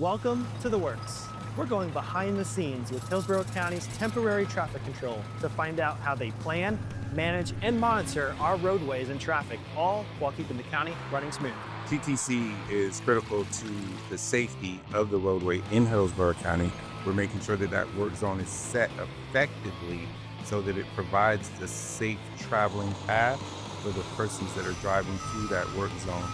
Welcome to The Works. We're going behind the scenes with Hillsborough County's temporary traffic control to find out how they plan, manage, and monitor our roadways and traffic, all while keeping the county running smooth. TTC is critical to the safety of the roadway in Hillsborough County. We're making sure that that work zone is set effectively so that it provides the safe traveling path for the persons that are driving through that work zone.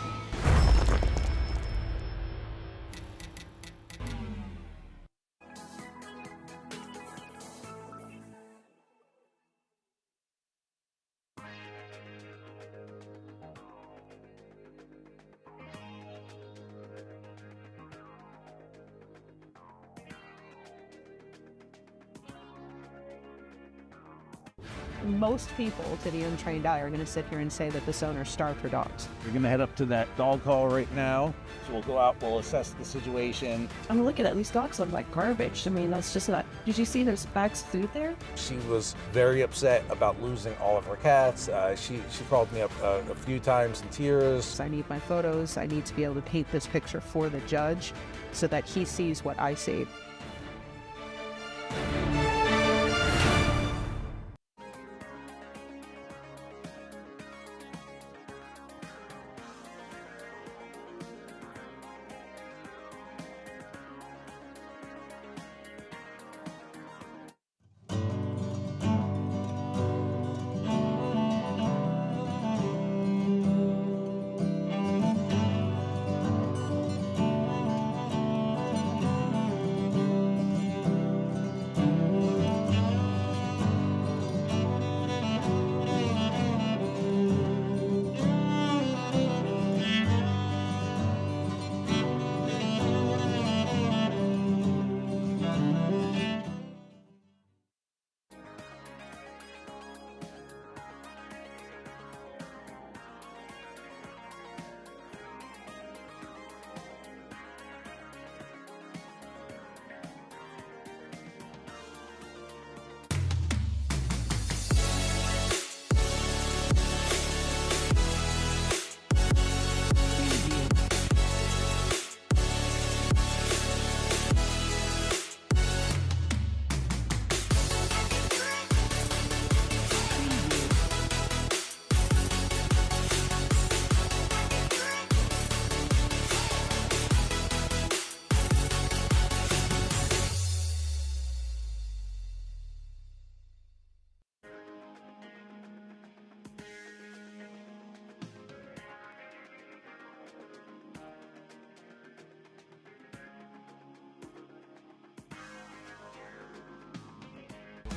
Most people, to the untrained eye, are going to sit here and say that this owner starved her dogs. We're going to head up to that dog call right now. So we'll go out, we'll assess the situation. I mean, look at that. These dogs look like garbage. I mean, that's just not. Did you see there's bags of food there? She was very upset about losing all of her cats. She called me up a few times in tears. I need my photos. I need to be able to paint this picture for the judge so that he sees what I see.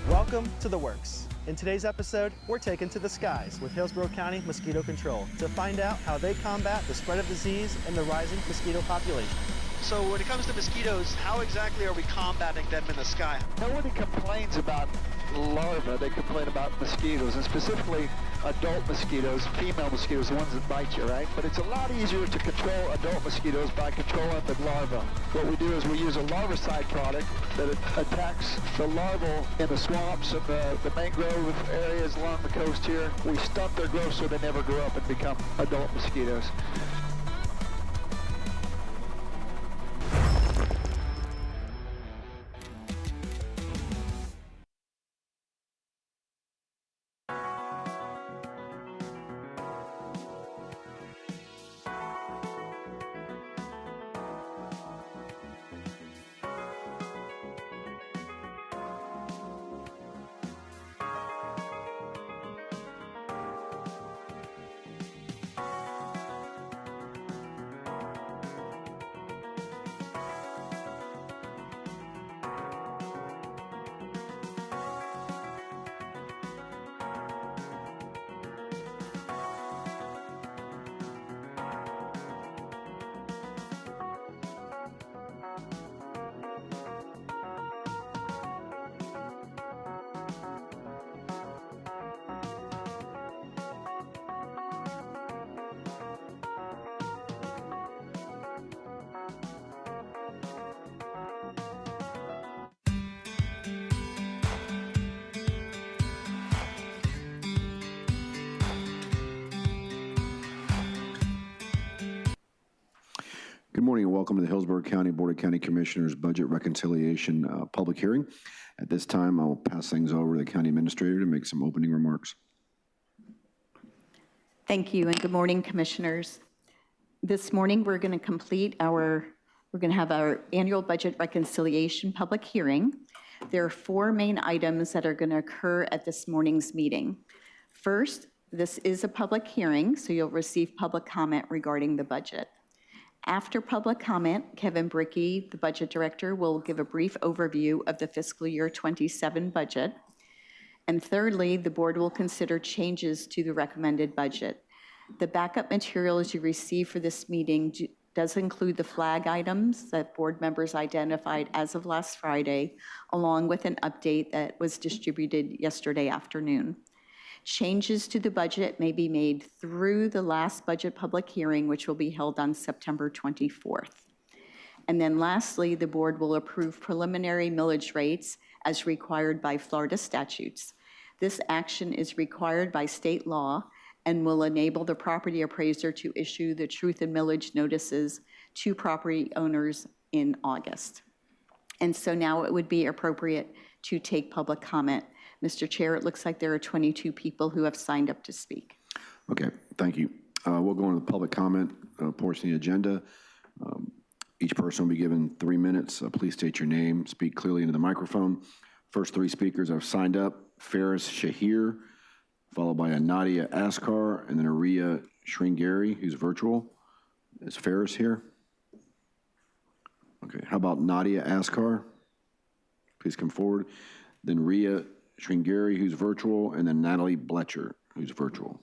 Welcome to The Works. In today's episode, we're taken to the skies with Hillsborough County Mosquito Control to find out how they combat the spread of disease and the rising mosquito population. So when it comes to mosquitoes, how exactly are we combating them in the sky? Nobody complains about larvae, they complain about mosquitoes, and specifically adult mosquitoes, female mosquitoes, the ones that bite you, right? But it's a lot easier to control adult mosquitoes by controlling the larvae. What we do is we use a larvicide product that attacks the larvae in the swamps and the mangrove areas along the coast here. We stunt their growth so they never grow up and become adult mosquitoes. Good morning and welcome to the Hillsborough County Board of County Commissioners Budget Reconciliation public hearing. At this time, I will pass things over to the County Administrator to make some opening remarks. Thank you, and good morning, Commissioners. This morning, we're going to have our annual budget reconciliation public hearing. There are 4 main items that are going to occur at this morning's meeting. First, this is a public hearing, so you'll receive public comment regarding the budget. After public comment, Kevin Brickey, the Budget Director, will give a brief overview of the fiscal year 27 budget. And thirdly, the board will consider changes to the recommended budget. The backup materials you receive for this meeting does include the flag items that board members identified as of last Friday, along with an update that was distributed yesterday afternoon. Changes to the budget may be made through the last budget public hearing, which will be held on September 24th. And then lastly, the board will approve preliminary millage rates as required by Florida statutes. This action is required by state law and will enable the property appraiser to issue the truth in millage notices to property owners in August. And so now it would be appropriate to take public comment. Mr. Chair, it looks like there are 22 people who have signed up to speak. Okay, thank you. We'll go into the public comment portion of the agenda. Each person will be given 3 minutes. Please state your name, speak clearly into the microphone. First 3 speakers have signed up: Ferris Shahir, followed by a Nadia Askar, and then a Ria Shringeri, who's virtual. Is Ferris here? Okay, how about Nadia Askar? Please come forward. Then Ria Shringeri, who's virtual, and then Natalie Bletcher, who's virtual.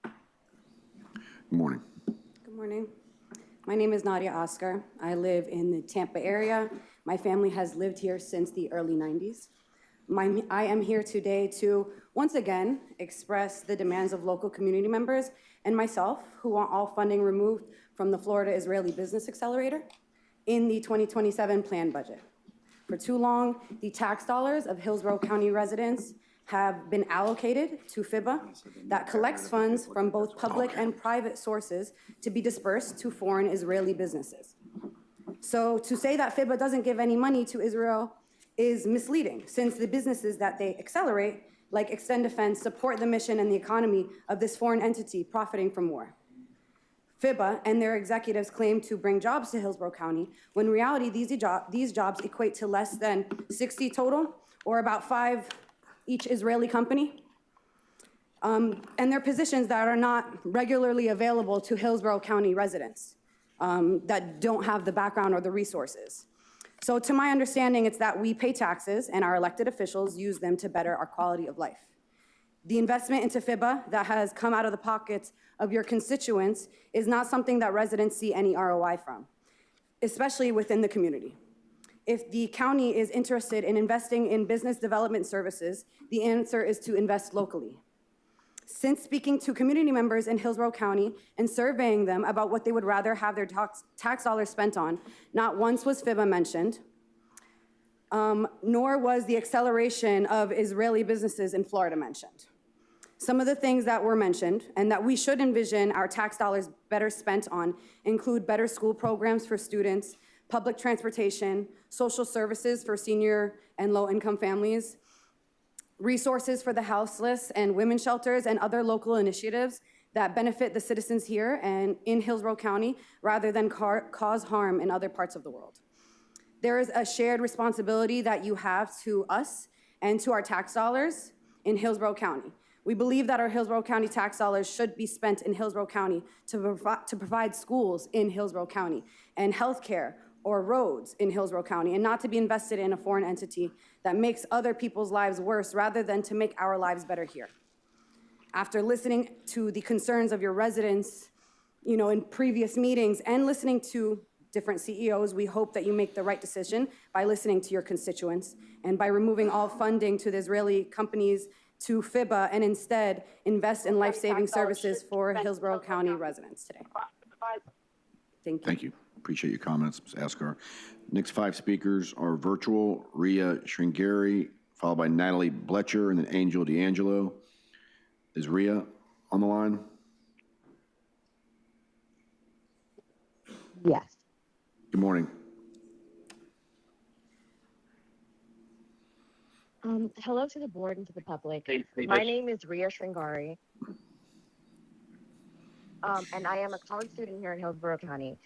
Good morning. Good morning. My name is Nadia Oscar. I live in the Tampa area. My family has lived here since the early 90s. I am here today to, once again, express the demands of local community members and myself, who want all funding removed from the Florida Israeli Business Accelerator in the 2027 planned budget. For too long, the tax dollars of Hillsborough County residents have been allocated to FIBA that collects funds from both public and private sources to be dispersed to foreign Israeli businesses. So to say that FIBA doesn't give any money to Israel is misleading, since the businesses that they accelerate, like Extend Defense, support the mission and the economy of this foreign entity profiting from war. FIBA and their executives claim to bring jobs to Hillsborough County, when in reality these jobs equate to less than 60 total, or about 5 each Israeli company. And they're positions that are not regularly available to Hillsborough County residents that don't have the background or the resources. So to my understanding, it's that we pay taxes and our elected officials use them to better our quality of life. The investment into FIBA that has come out of the pockets of your constituents is not something that residents see any ROI from, especially within the community. If the county is interested in investing in business development services, the answer is to invest locally. Since speaking to community members in Hillsborough County and surveying them about what they would rather have their tax dollars spent on, not once was FIBA mentioned, nor was the acceleration of Israeli businesses in Florida mentioned. Some of the things that were mentioned and that we should envision our tax dollars better spent on include better school programs for students, public transportation, social services for senior and low-income families, resources for the houseless and women's shelters and other local initiatives that benefit the citizens here and in Hillsborough County rather than cause harm in other parts of the world. There is a shared responsibility that you have to us and to our tax dollars in Hillsborough County. We believe that our Hillsborough County tax dollars should be spent in Hillsborough County to provide schools in Hillsborough County and healthcare or roads in Hillsborough County, and not to be invested in a foreign entity that makes other people's lives worse rather than to make our lives better here. After listening to the concerns of your residents, in previous meetings and listening to different CEOs, we hope that you make the right decision by listening to your constituents and by removing all funding to the Israeli companies to FIBA and instead invest in life-saving services for Hillsborough County residents today. Thank you. Thank you. Appreciate your comments, Ms. Askar. Next 5 speakers are virtual: Ria Shringeri, followed by Natalie Bletcher, and then Angel D'Angelo. Is Ria on the line? Yes. Good morning. Hello to the board and to the public. My name is Ria Shringari, and I am a college student here in Hillsborough County.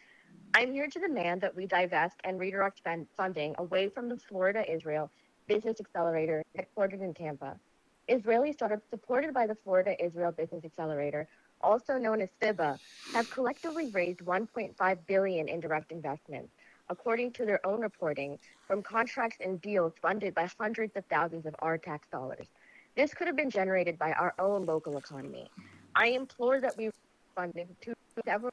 I'm here to demand that we divest and redirect funding away from the Florida-Israel Business Accelerator headquartered in Tampa. Israeli startups supported by the Florida-Israel Business Accelerator, also known as FIBA, have collectively raised $1.5 billion in direct investments, according to their own reporting, from contracts and deals funded by hundreds of thousands of our tax dollars. This could have been generated by our own local economy. I implore that we funded to several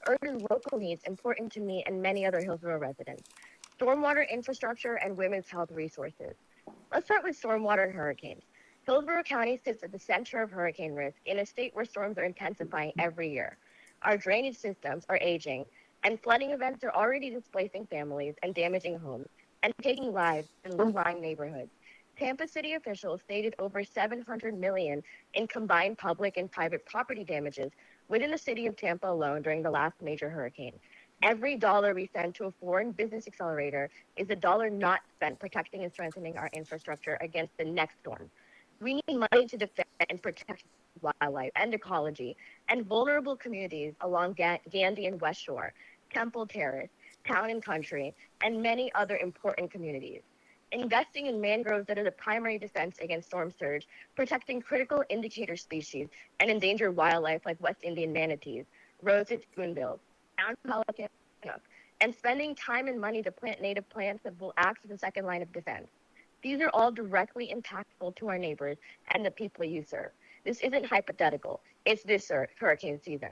urgent local needs important to me and many other Hillsborough residents: stormwater infrastructure and women's health resources. Let's start with stormwater and hurricanes. Hillsborough County sits at the center of hurricane risk in a state where storms are intensifying every year. Our drainage systems are aging, and flooding events are already displacing families and damaging homes and taking lives in low-lying neighborhoods. Tampa City officials stated over $700 million in combined public and private property damages within the city of Tampa alone during the last major hurricane. Every dollar we send to a foreign business accelerator is a dollar not spent protecting and strengthening our infrastructure against the next storm. We need money to defend and protect wildlife and ecology and vulnerable communities along Gandy and West Shore, Temple Terrace, Town and Country, and many other important communities. Investing in mangroves that are the primary defense against storm surge, protecting critical indicator species and endangered wildlife like West Indian manatees, roseate spoonbills, brown pelican, and spending time and money to plant native plants that will act as a second line of defense. These are all directly impactful to our neighbors and the people you serve. This isn't hypothetical. It's this hurricane season.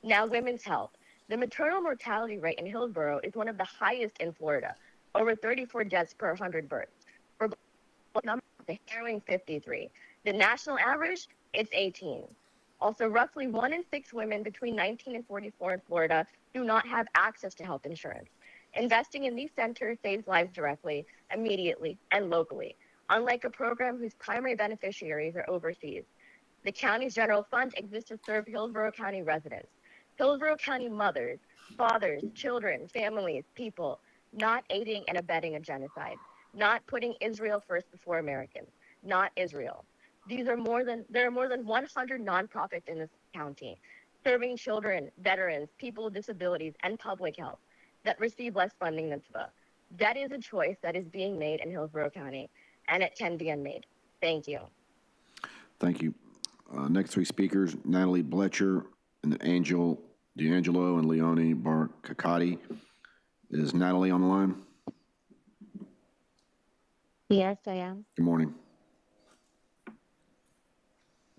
Now, women's health. The maternal mortality rate in Hillsborough is one of the highest in Florida, over 34 deaths per 100 births. For number, the harrowing 53. The national average, it's 18. Also, roughly 1 in 6 women between 19 and 44 in Florida do not have access to health insurance. Investing in these centers saves lives directly, immediately, and locally, unlike a program whose primary beneficiaries are overseas. The county's general fund exists to serve Hillsborough County residents. Hillsborough County mothers, fathers, children, families, people, not aiding and abetting a genocide, not putting Israel first before Americans, not Israel. There are more than 100 nonprofits in this county, serving children, veterans, people with disabilities, and public health that receive less funding than FIBA. That is a choice that is being made in Hillsborough County, and it can be unmade. Thank you. Thank you. Next 3 speakers, Natalie Bletcher and D'Angelo and Leonie Barcacati. Is Natalie on the line? Yes, I am. Good morning.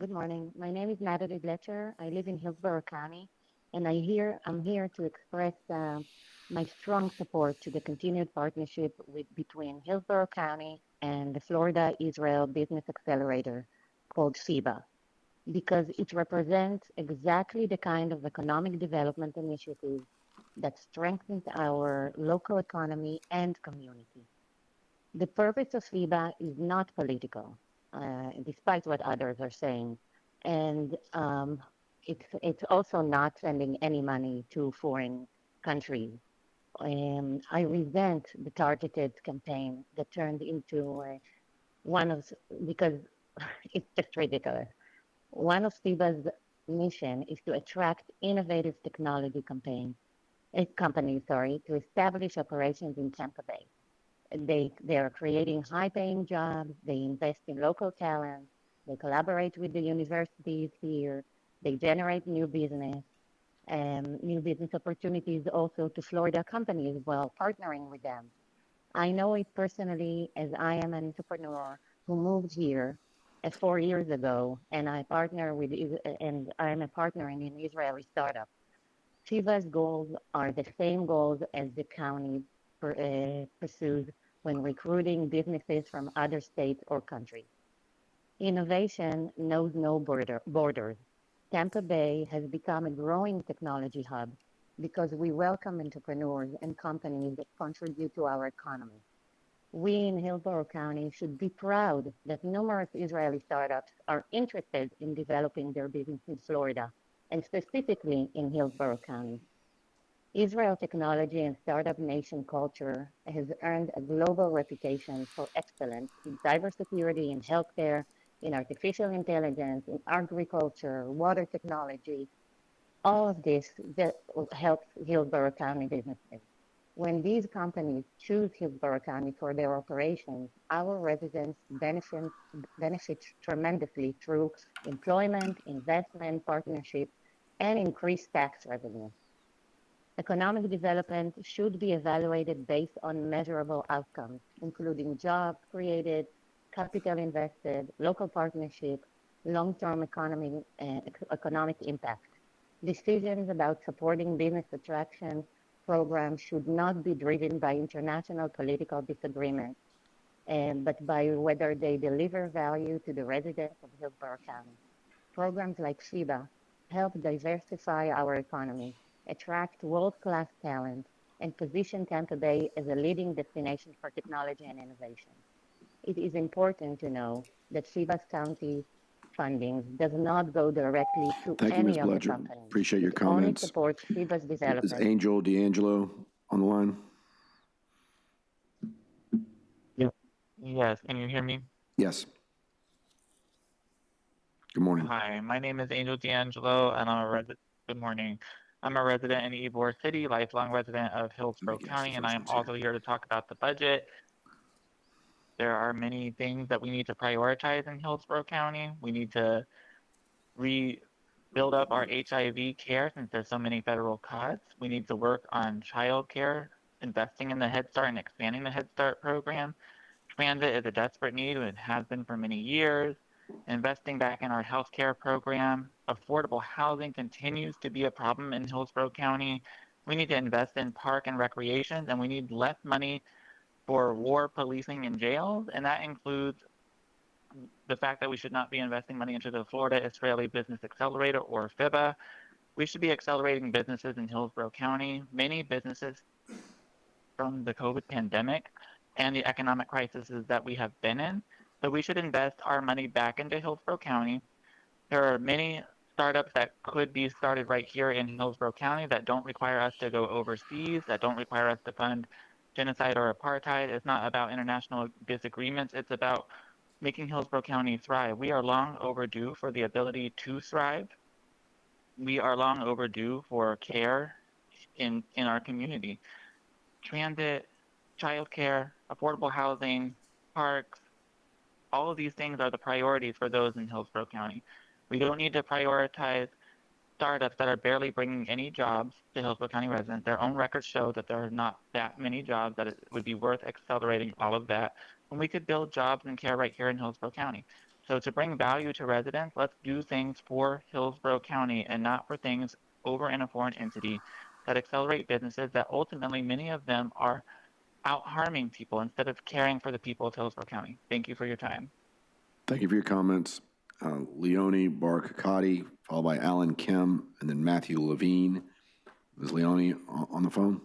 Good morning. My name is Natalie Bletcher. I live in Hillsborough County, and I'm here to express my strong support to the continued partnership between Hillsborough County and the Florida-Israel Business Accelerator called FIBA, because it represents exactly the kind of economic development initiative that strengthens our local economy and community. The purpose of FIBA is not political, despite what others are saying, and it's also not sending any money to foreign countries. I resent the targeted campaign that turned into because it's just ridiculous. One of FIBA's mission is to attract innovative technology companies to establish operations in Tampa Bay. They are creating high-paying jobs. They invest in local talent. They collaborate with the universities here. They generate new business opportunities also to Florida companies while partnering with them. I know it personally, as I am an entrepreneur who moved here 4 years ago, and I am a partner in an Israeli startup. FIBA's goals are the same goals as the county pursues when recruiting businesses from other states or countries. Innovation knows no borders. Tampa Bay has become a growing technology hub because we welcome entrepreneurs and companies that contribute to our economy. We in Hillsborough County should be proud that numerous Israeli startups are interested in developing their business in Florida, and specifically in Hillsborough County. Israel technology and startup nation culture has earned a global reputation for excellence in cybersecurity, in healthcare, in artificial intelligence, in agriculture, water technology. All of this that helps Hillsborough County businesses. When these companies choose Hillsborough County for their operations, our residents benefit tremendously through employment, investment, partnership, and increased tax revenue. Economic development should be evaluated based on measurable outcomes, including jobs created, capital invested, local partnership, long-term economic impact. Decisions about supporting business attraction programs should not be driven by international political disagreements, but by whether they deliver value to the residents of Hillsborough County. Programs like FIBA help diversify our economy, attract world-class talent, and position Tampa Bay as a leading destination for technology and innovation. It is important to know that FIBA's county funding does not go directly to Thank you, Ms. any of the Bledger. companies. Appreciate your It only comments. supports FIBA's Is development. Angel D'Angelo on the line? Yes, can you hear me? Yes. Good morning. Hi, my name is Angel D'Angelo, and I'm a resident. Good morning. I'm a resident in Ybor City, lifelong resident of Hillsborough County, and I am also here to talk about the budget. There are many things that we need to prioritize in Hillsborough County. We need to rebuild up our HIV care since there's so many federal cuts. We need to work on child care, investing in the Head Start and expanding the Head Start program. Transit is a desperate need, and it has been for many years. Investing back in our healthcare program. Affordable housing continues to be a problem in Hillsborough County. We need to invest in park and recreation, and we need less money for war policing in jails, and that includes the fact that we should not be investing money into the Florida Israeli Business Accelerator or FIBA. We should be accelerating businesses in Hillsborough County. Many businesses from the COVID pandemic and the economic crises that we have been in. So we should invest our money back into Hillsborough County. There are many startups that could be started right here in Hillsborough County that don't require us to go overseas, that don't require us to fund genocide or apartheid. It's not about international disagreements. It's about making Hillsborough County thrive. We are long overdue for the ability to thrive. We are long overdue for care in our community. Transit, childcare, affordable housing, parks, all of these things are the priorities for those in Hillsborough County. We don't need to prioritize startups that are barely bringing any jobs to Hillsborough County residents. Their own records show that there are not that many jobs that it would be worth accelerating all of that. And we could build jobs and care right here in Hillsborough County. So to bring value to residents, let's do things for Hillsborough County and not for things over in a foreign entity that accelerate businesses that ultimately many of them are out harming people instead of caring for the people of Hillsborough County. Thank you for your time. Thank you for your comments. Leonie Barkakati, followed by Alan Kim, and then Matthew Levine. Is Leonie on the phone?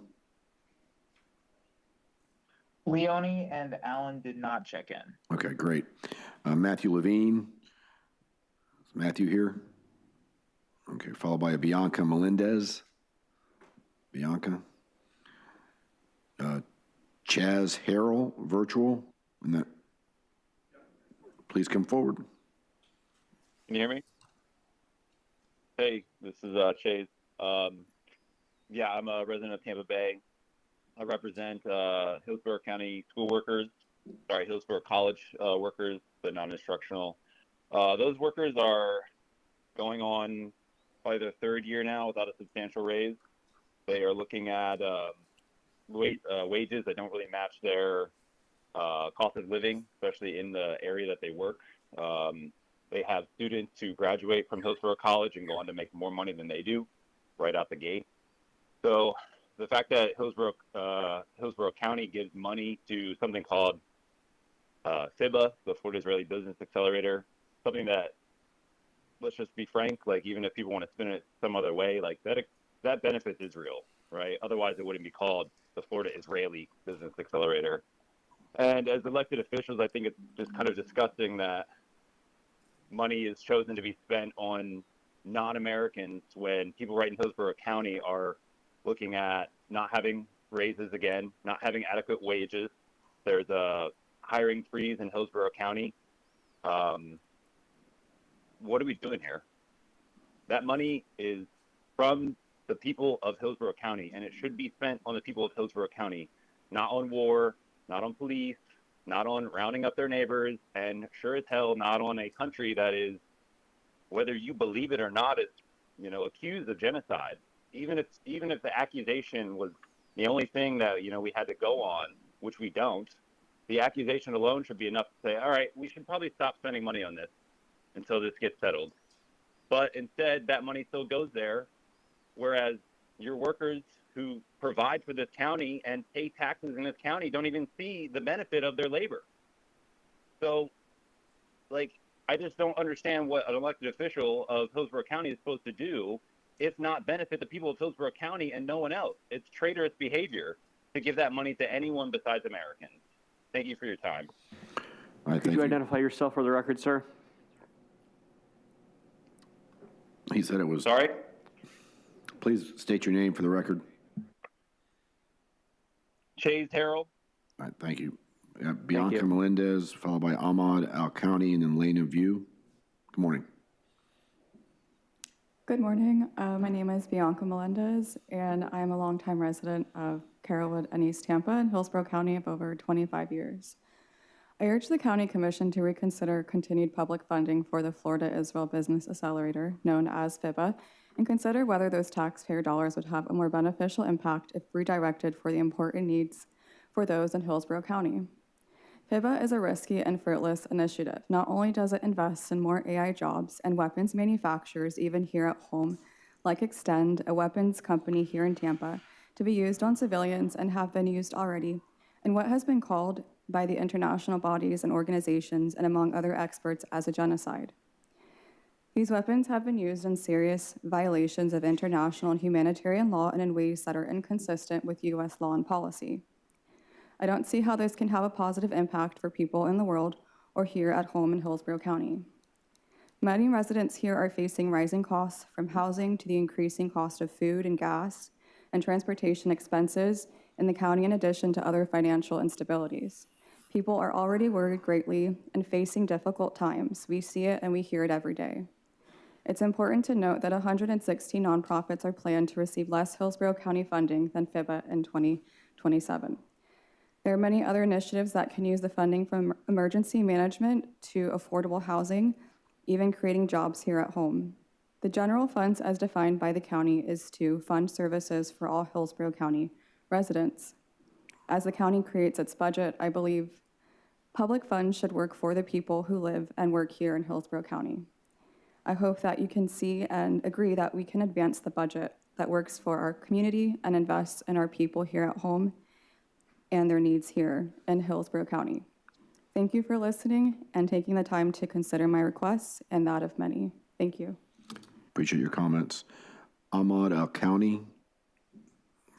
Leonie and Alan did not check in. Okay, great. Matthew Levine. Is Matthew here? Okay, followed by Bianca Melendez. Bianca. Chaz Harrell, virtual. And that, please come forward. Can you hear me? Hey, this is Chase. Yeah, I'm a resident of Tampa Bay. I represent Hillsborough County school workers, Hillsborough College workers, but non-instructional. Those workers are going on probably their third year now without a substantial raise. They are looking at wages that don't really match their cost of living, especially in the area that they work. They have students who graduate from Hillsborough College and go on to make more money than they do right out the gate. So the fact that Hillsborough County gives money to something called FIBA, the Florida Israeli Business Accelerator, something that, let's just be frank, like even if people want to spin it some other way, like that benefits Israel, right? Otherwise it wouldn't be called the Florida Israeli Business Accelerator. And as elected officials, I think it's just kind of disgusting that money is chosen to be spent on non-Americans when people right in Hillsborough County are looking at not having raises again, not having adequate wages. There's a hiring freeze in Hillsborough County. What are we doing here? That money is from the people of Hillsborough County, and it should be spent on the people of Hillsborough County, not on war, not on police, not on rounding up their neighbors, and sure as hell not on a country that is, whether you believe it or not, is, you know, accused of genocide. Even if the accusation was the only thing that, you know, we had to go on, which we don't, the accusation alone should be enough to say, all right, we should probably stop spending money on this until this gets settled. But instead, that money still goes there, whereas your workers who provide for this county and pay taxes in this county don't even see the benefit of their labor. So, like, I just don't understand what an elected official of Hillsborough County is supposed to do if not benefit the people of Hillsborough County and no one else. It's traitorous behavior to give that money to anyone besides Americans. Thank you for your time. All right, Could you identify yourself for the record, sir? He said it was. Sorry? Please state your name for the record. Chase Harrell. All right, thank you. Bianca Melendez, followed by Ahmad Al-County, and then Lena View. Good morning. Good morning. My name is Bianca Melendez, and I am a longtime resident of Carrollwood and East Tampa in Hillsborough County of over 25 years. I urge the County Commission to reconsider continued public funding for the Florida Israel Business Accelerator, known as FIBA, and consider whether those taxpayer dollars would have a more beneficial impact if redirected for the important needs for those in Hillsborough County. FIBA is a risky and fruitless initiative. Not only does it invest in more AI jobs and weapons manufacturers even here at home, like Extend, a weapons company here in Tampa, to be used on civilians and have been used already, in what has been called by the international bodies and organizations and among other experts as a genocide. These weapons have been used in serious violations of international and humanitarian law and in ways that are inconsistent with U.S. law and policy. I don't see how this can have a positive impact for people in the world or here at home in Hillsborough County. Many residents here are facing rising costs, from housing to the increasing cost of food and gas and transportation expenses in the county, in addition to other financial instabilities. People are already worried greatly and facing difficult times. We see it and we hear it every day. It's important to note that 160 nonprofits are planned to receive less Hillsborough County funding than FIBA in 2027. There are many other initiatives that can use the funding from emergency management to affordable housing, even creating jobs here at home. The general funds as defined by the county is to fund services for all Hillsborough County residents. As the county creates its budget, I believe public funds should work for the people who live and work here in Hillsborough County. I hope that you can see and agree that we can advance the budget that works for our community and invests in our people here at home and their needs here in Hillsborough County. Thank you for listening and taking the time to consider my requests and that of many. Thank you. Appreciate your comments. Ahmad Al-County,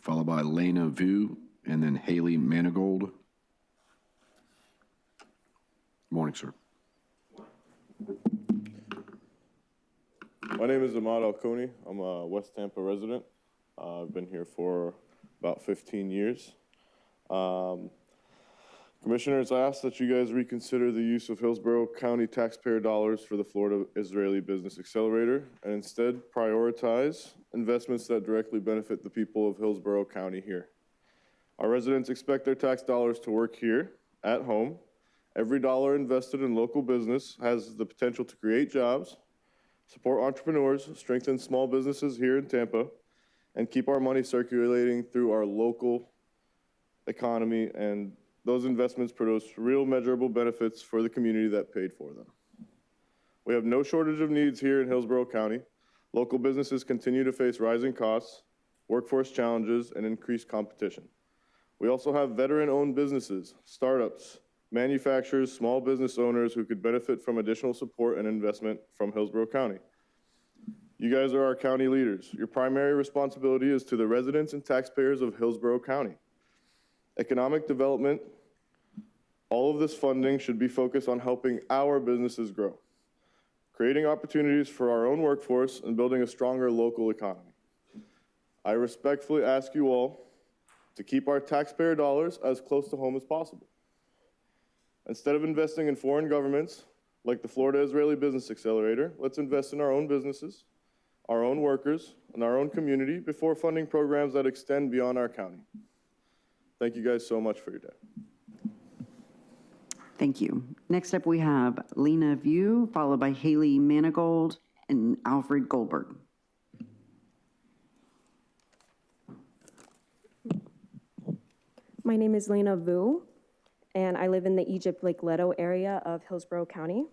followed by Lena Vu, and then Haley Manigold. Good morning, sir. My name is Ahmad Al-County. I'm a West Tampa resident. I've been here for about 15 years. Commissioners, I ask that you guys reconsider the use of Hillsborough County taxpayer dollars for the Florida Israeli Business Accelerator and instead prioritize investments that directly benefit the people of Hillsborough County here. Our residents expect their tax dollars to work here at home. Every dollar invested in local business has the potential to create jobs, support entrepreneurs, strengthen small businesses here in Tampa, and keep our money circulating through our local economy, and those investments produce real measurable benefits for the community that paid for them. We have no shortage of needs here in Hillsborough County. Local businesses continue to face rising costs, workforce challenges, and increased competition. We also have veteran-owned businesses, startups, manufacturers, small business owners who could benefit from additional support and investment from Hillsborough County. You guys are our county leaders. Your primary responsibility is to the residents and taxpayers of Hillsborough County. Economic development, all of this funding should be focused on helping our businesses grow, creating opportunities for our own workforce, and building a stronger local economy. I respectfully ask you all to keep our taxpayer dollars as close to home as possible. Instead of investing in foreign governments like the Florida Israeli Business Accelerator, let's invest in our own businesses, our own workers, and our own community before funding programs that extend beyond our county. Thank you guys so much for your day. Thank you. Next up, we have Lena View, followed by Haley Manigold and Alfred Goldberg. My name is Lena Vu, and I live in the Egypt Lake Leto area of Hillsborough County.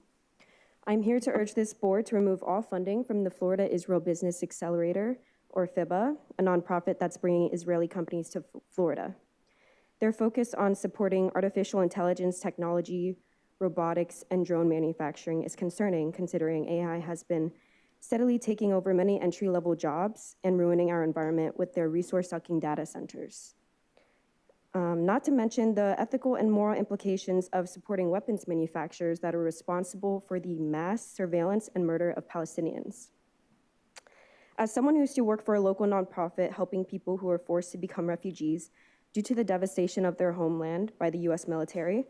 I'm here to urge this board to remove all funding from the Florida Israel Business Accelerator, or FIBA, a nonprofit that's bringing Israeli companies to Florida. Their focus on supporting artificial intelligence technology, robotics, and drone manufacturing is concerning, considering AI has been steadily taking over many entry-level jobs and ruining our environment with their resource-sucking data centers. Not to mention the ethical and moral implications of supporting weapons manufacturers that are responsible for the mass surveillance and murder of Palestinians. As someone who used to work for a local nonprofit helping people who are forced to become refugees due to the devastation of their homeland by the US military,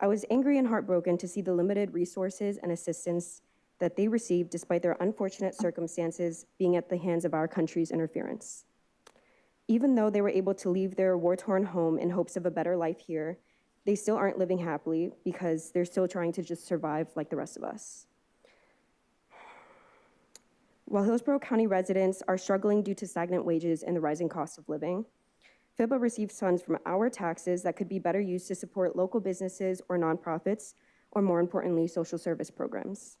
I was angry and heartbroken to see the limited resources and assistance that they received despite their unfortunate circumstances being at the hands of our country's interference. Even though they were able to leave their war-torn home in hopes of a better life here, they still aren't living happily because they're still trying to just survive like the rest of us. While Hillsborough County residents are struggling due to stagnant wages and the rising cost of living, FIBA receives funds from our taxes that could be better used to support local businesses or nonprofits, or more importantly, social service programs.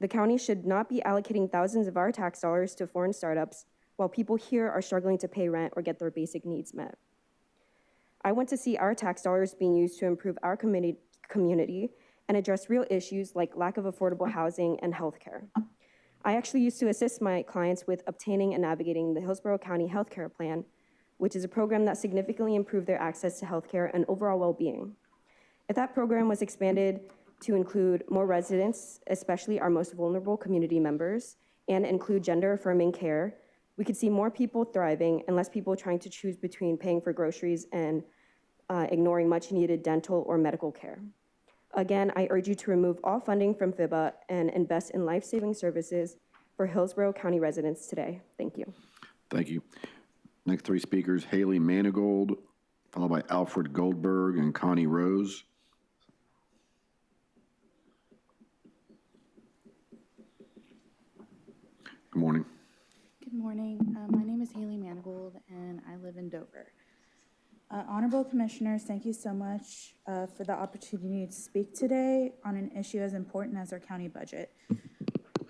The county should not be allocating thousands of our tax dollars to foreign startups while people here are struggling to pay rent or get their basic needs met. I want to see our tax dollars being used to improve our community and address real issues like lack of affordable housing and healthcare. I actually used to assist my clients with obtaining and navigating the Hillsborough County Healthcare Plan, which is a program that significantly improved their access to healthcare and overall well-being. If that program was expanded to include more residents, especially our most vulnerable community members, and include gender-affirming care, we could see more people thriving and less people trying to choose between paying for groceries and ignoring much-needed dental or medical care. Again, I urge you to remove all funding from FIBA and invest in life-saving services for Hillsborough County residents today. Thank you. Thank you. Next three speakers, Haley Manigold, followed by Alfred Goldberg and Connie Rose. Good morning. Good morning. My name is Haley Manigold, and I live in Dover. Honorable Commissioners, thank you so much for the opportunity to speak today on an issue as important as our county budget.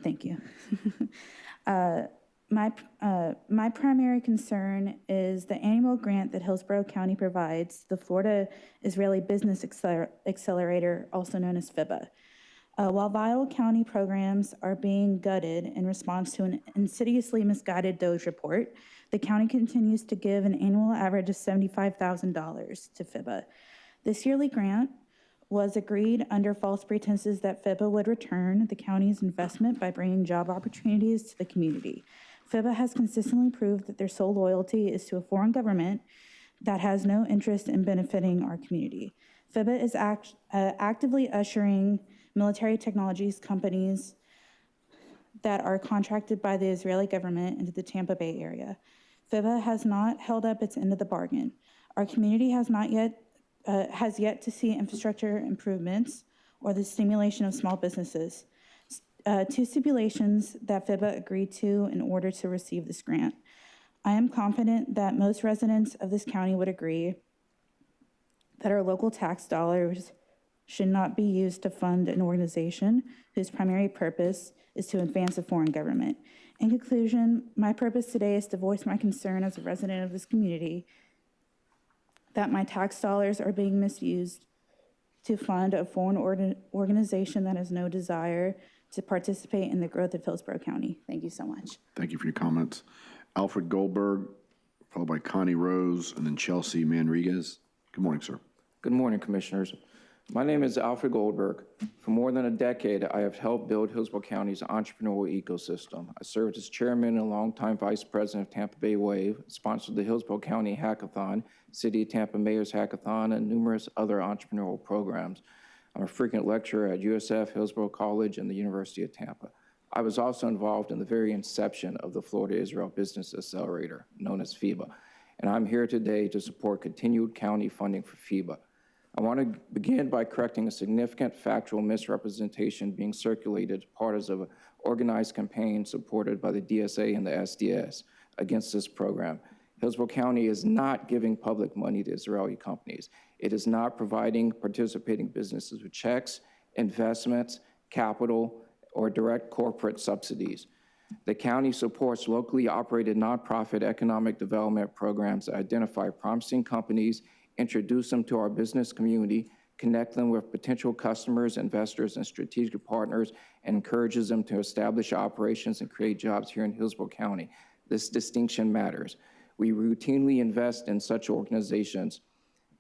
Thank you. My primary concern is the annual grant that Hillsborough County provides, the Florida Israeli Business Accelerator, also known as FIBA. While vital county programs are being gutted in response to an insidiously misguided DOJ report, the county continues to give an annual average of $75,000 to FIBA. This yearly grant was agreed under false pretenses that FIBA would return the county's investment by bringing job opportunities to the community. FIBA has consistently proved that their sole loyalty is to a foreign government that has no interest in benefiting our community. FIBA is actively ushering military technologies companies that are contracted by the Israeli government into the Tampa Bay area. FIBA has not held up its end of the bargain. Our community has yet to see infrastructure improvements or the stimulation of small businesses. Two stipulations that FIBA agreed to in order to receive this grant. I am confident that most residents of this county would agree that our local tax dollars should not be used to fund an organization whose primary purpose is to advance a foreign government. In conclusion, my purpose today is to voice my concern as a resident of this community that my tax dollars are being misused to fund a foreign organization that has no desire to participate in the growth of Hillsborough County. Thank you so much. Thank you for your comments. Alfred Goldberg, followed by Connie Rose, and then Chelsea Manriguez. Good morning, sir. Good morning, Commissioners. My name is Alfred Goldberg. For more than a decade, I have helped build Hillsborough County's entrepreneurial ecosystem. I served as chairman and longtime vice president of Tampa Bay Wave, sponsored the Hillsborough County Hackathon, City of Tampa Mayor's Hackathon, and numerous other entrepreneurial programs. I'm a frequent lecturer at USF, Hillsborough College, and the University of Tampa. I was also involved in the very inception of the Florida-Israel Business Accelerator, known as FIBA, and I'm here today to support continued county funding for FIBA. I want to begin by correcting a significant factual misrepresentation being circulated as part of an organized campaign supported by the DSA and the SDS against this program. Hillsborough County is not giving public money to Israeli companies. It is not providing participating businesses with checks, investments, capital, or direct corporate subsidies. The county supports locally operated nonprofit economic development programs that identify promising companies, introduce them to our business community, connect them with potential customers, investors, and strategic partners, and encourages them to establish operations and create jobs here in Hillsborough County. This distinction matters. We routinely invest in such organizations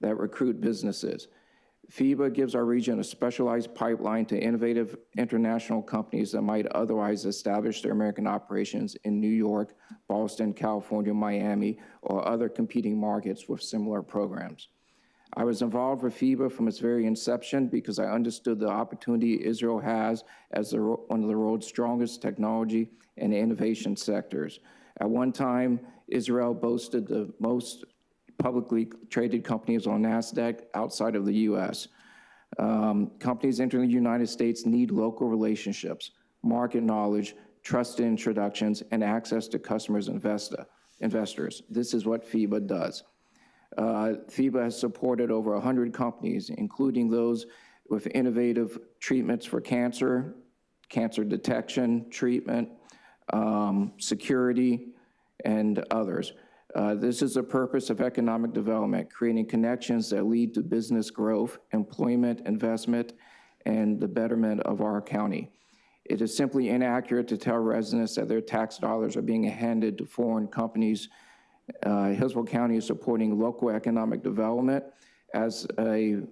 that recruit businesses. FIBA gives our region a specialized pipeline to innovative international companies that might otherwise establish their American operations in New York, Boston, California, Miami, or other competing markets with similar programs. I was involved with FIBA from its very inception because I understood the opportunity Israel has as one of the world's strongest technology and innovation sectors. At one time, Israel boasted the most publicly traded companies on NASDAQ outside of the U.S. Companies entering the United States need local relationships, market knowledge, trusted introductions, and access to customers and investors. This is what FIBA does. FIBA has supported over 100 companies, including those with innovative treatments for cancer, cancer detection, treatment, security, and others. This is the purpose of economic development, creating connections that lead to business growth, employment, investment, and the betterment of our county. It is simply inaccurate to tell residents that their tax dollars are being handed to foreign companies. Hillsborough County is supporting local economic development. As a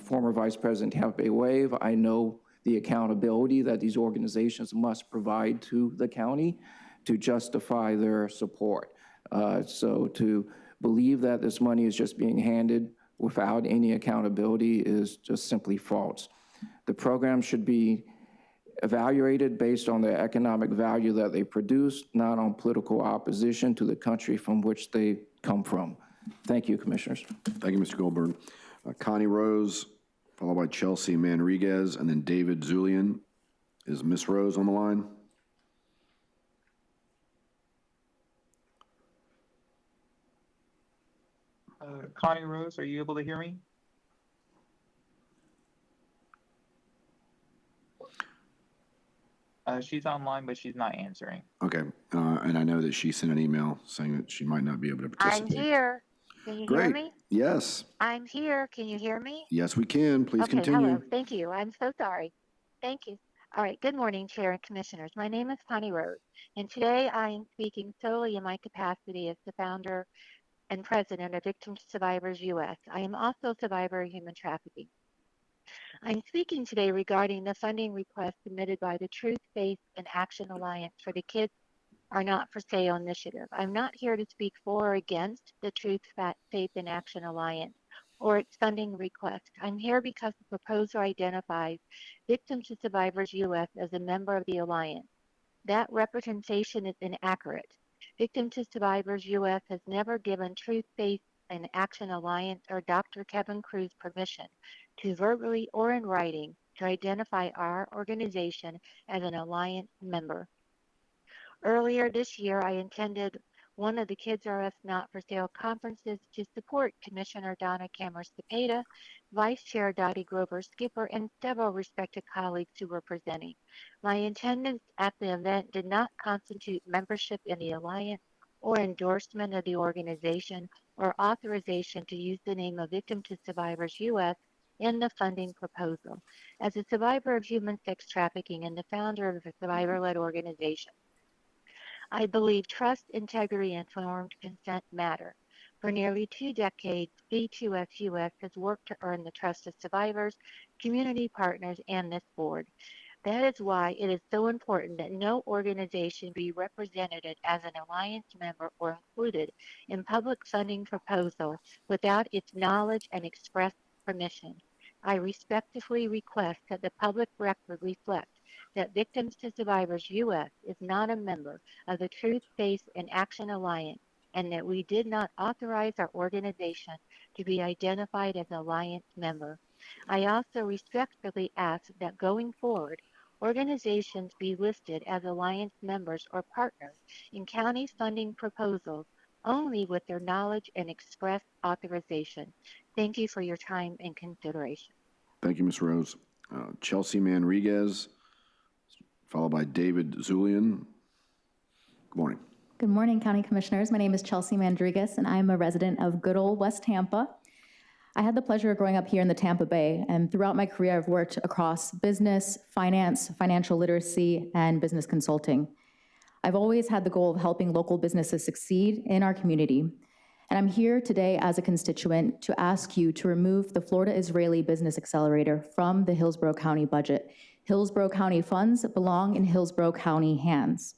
former vice president of Tampa Bay Wave, I know the accountability that these organizations must provide to the county to justify their support. So to believe that this money is just being handed without any accountability is just simply false. The program should be evaluated based on the economic value that they produce, not on political opposition to the country from which they come from. Thank you, Commissioners. Thank you, Mr. Goldberg. Connie Rose, followed by Chelsea Manriguez, and then David Zulian. Is Ms. Rose on the line? Connie Rose, are you able to hear me? She's online, but she's not answering. Okay, and I know that she sent an email saying that she might not be able to participate. I'm here. Can you hear me? Yes. I'm here. Can you hear me? Yes, we can. Please okay, continue. Hello. Thank you. I'm so sorry. Thank you. All right. Good morning, Chair and Commissioners. My name is Connie Rose, and today I am speaking solely in my capacity as the founder and president of Victims Survivors US. I am also a survivor of human trafficking. I'm speaking today regarding the funding request submitted by the Truth, Faith, and Action Alliance for the Kids Are Not for Sale initiative. I'm not here to speak for or against the Truth, Faith, and Action Alliance or its funding request. I'm here because the proposal identifies Victims of Survivors US as a member of the alliance. That representation is inaccurate. Victims of Survivors US has never given Truth, Faith, and Action Alliance or Dr. Kevin Cruz permission to verbally or in writing to identify our organization as an alliance member. Earlier this year, I attended one of the Kids Are Us Not for Sale conferences to support Commissioner Donna Cameron-Cepeda, Vice Chair Dottie Grover-Skipper, and several respected colleagues who were presenting. My attendance at the event did not constitute membership in the alliance or endorsement of the organization or authorization to use the name of Victims to Survivors US in the funding proposal. As a survivor of human sex trafficking and the founder of a survivor-led organization, I believe trust, integrity, and informed consent matter. For nearly 2 decades, B2SUS has worked to earn the trust of survivors, community partners, and this board. That is why it is so important that no organization be represented as an alliance member or included in public funding proposals without its knowledge and express permission. I respectfully request that the public record reflect that Victims to Survivors US is not a member of the Truth, Faith, and Action Alliance, and that we did not authorize our organization to be identified as an alliance member. I also respectfully ask that going forward, organizations be listed as alliance members or partners in county funding proposals only with their knowledge and express authorization. Thank you for your time and consideration. Thank you, Ms. Rose. Chelsea Manriguez, followed by David Zulian. Good morning. Good morning, County Commissioners. My name is Chelsea Mandrigas, and I'm a resident of good old West Tampa. I had the pleasure of growing up here in the Tampa Bay, and throughout my career, I've worked across business, finance, financial literacy, and business consulting. I've always had the goal of helping local businesses succeed in our community. And I'm here today as a constituent to ask you to remove the Florida Israeli Business Accelerator from the Hillsborough County budget. Hillsborough County funds belong in Hillsborough County hands.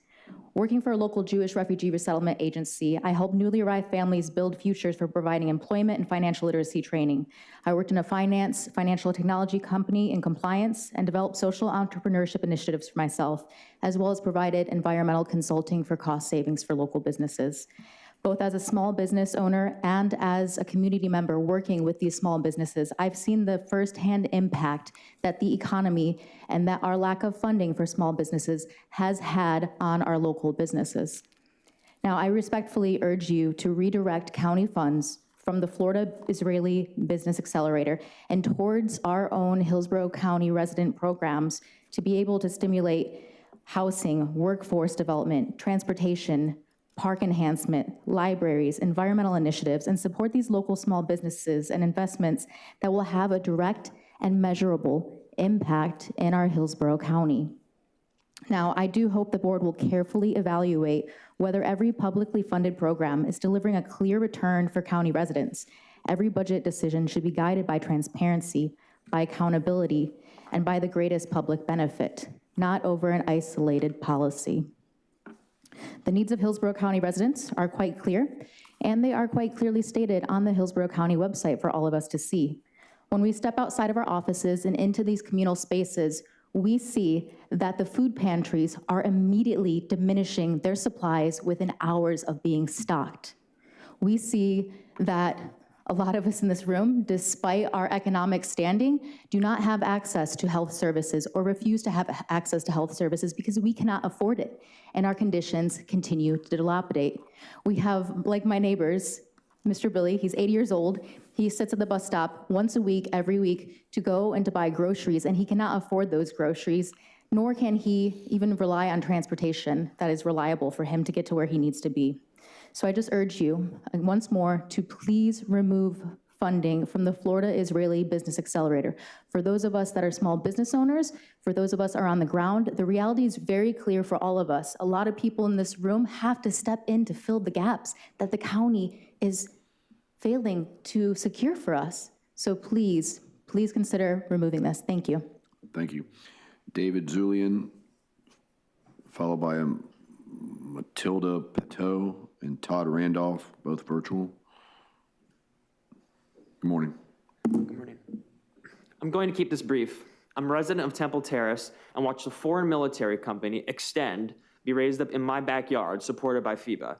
Working for a local Jewish refugee resettlement agency, I help newly arrived families build futures for providing employment and financial literacy training. I worked in a financial technology company in compliance and developed social entrepreneurship initiatives for myself, as well as provided environmental consulting for cost savings for local businesses. Both as a small business owner and as a community member working with these small businesses, I've seen the firsthand impact that the economy and that our lack of funding for small businesses has had on our local businesses. Now, I respectfully urge you to redirect county funds from the Florida Israeli Business Accelerator and towards our own Hillsborough County resident programs to be able to stimulate housing, workforce development, transportation, park enhancement, libraries, environmental initiatives, and support these local small businesses and investments that will have a direct and measurable impact in our Hillsborough County. Now, I do hope the board will carefully evaluate whether every publicly funded program is delivering a clear return for county residents. Every budget decision should be guided by transparency, by accountability, and by the greatest public benefit, not over an isolated policy. The needs of Hillsborough County residents are quite clear, and they are quite clearly stated on the Hillsborough County website for all of us to see. When we step outside of our offices and into these communal spaces, we see that the food pantries are immediately diminishing their supplies within hours of being stocked. We see that a lot of us in this room, despite our economic standing, do not have access to health services or refuse to have access to health services because we cannot afford it, and our conditions continue to dilapidate. We have, like my neighbors, Mr. Billy, he's 80 years old. He sits at the bus stop once a week, every week, to go and to buy groceries, and he cannot afford those groceries, nor can he even rely on transportation that is reliable for him to get to where he needs to be. So I just urge you, once more, to please remove funding from the Florida Israeli Business Accelerator. For those of us that are small business owners, for those of us that are on the ground, the reality is very clear for all of us. A lot of people in this room have to step in to fill the gaps that the county is failing to secure for us. So please, please consider removing this. Thank you. Thank you. David Zulian, followed by Matilda Pateau and Todd Randolph, both virtual. Good morning. Good morning. I'm going to keep this brief. I'm a resident of Temple Terrace and watched the foreign military company Extend be raised up in my backyard, supported by FIBA.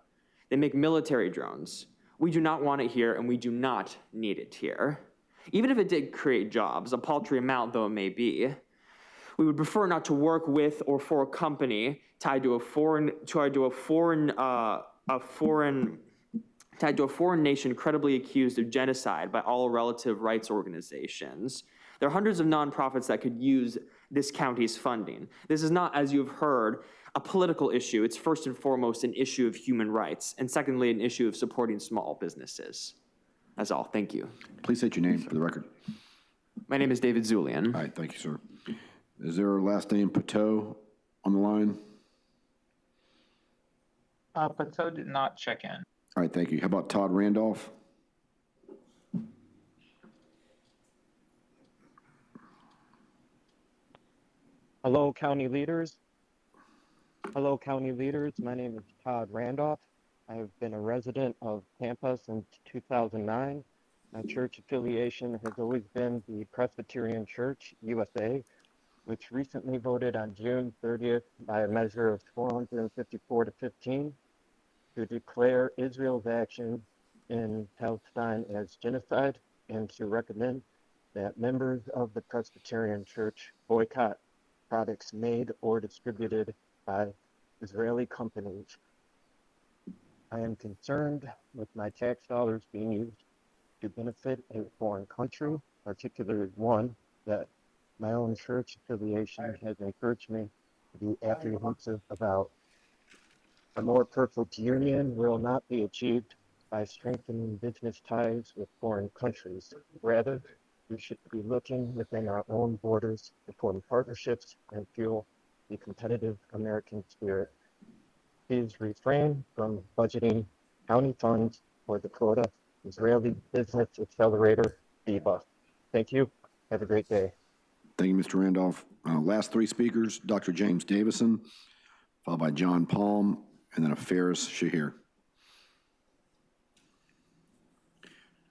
They make military drones. We do not want it here, and we do not need it here. Even if it did create jobs, a paltry amount though it may be, we would prefer not to work with or for a company tied to a foreign nation credibly accused of genocide by all relative rights organizations. There are hundreds of nonprofits that could use this county's funding. This is not, as you've heard, a political issue. It's first and foremost an issue of human rights, and secondly, an issue of supporting small businesses. That's all. Thank you. Please state your name for the record. My name is David Zulian. All right, thank you, sir. Is there a last name Pateau on the line? Pateau did not check in. All right, thank you. How about Todd Randolph? Hello, county leaders. Hello, county leaders. My name is Todd Randolph. I have been a resident of Tampa since 2009. My church affiliation has always been the Presbyterian Church USA, which recently voted on June 30th by a measure of 454 to 15 to declare Israel's action in Palestine as genocide and to recommend that members of the Presbyterian Church boycott products made or distributed by Israeli companies. I am concerned with my tax dollars being used to benefit a foreign country, particularly one that my own church affiliation has encouraged me to be apprehensive about. A more perfect union will not be achieved by strengthening business ties with foreign countries. Rather, we should be looking within our own borders to form partnerships and fuel the competitive American spirit. Please refrain from budgeting county funds for the Florida Israeli Business Accelerator, FIBA. Thank you. Have a great day. Thank you, Mr. Randolph. Last three speakers, Dr. James Davison, followed by John Palm, and then a Ferris Shahir.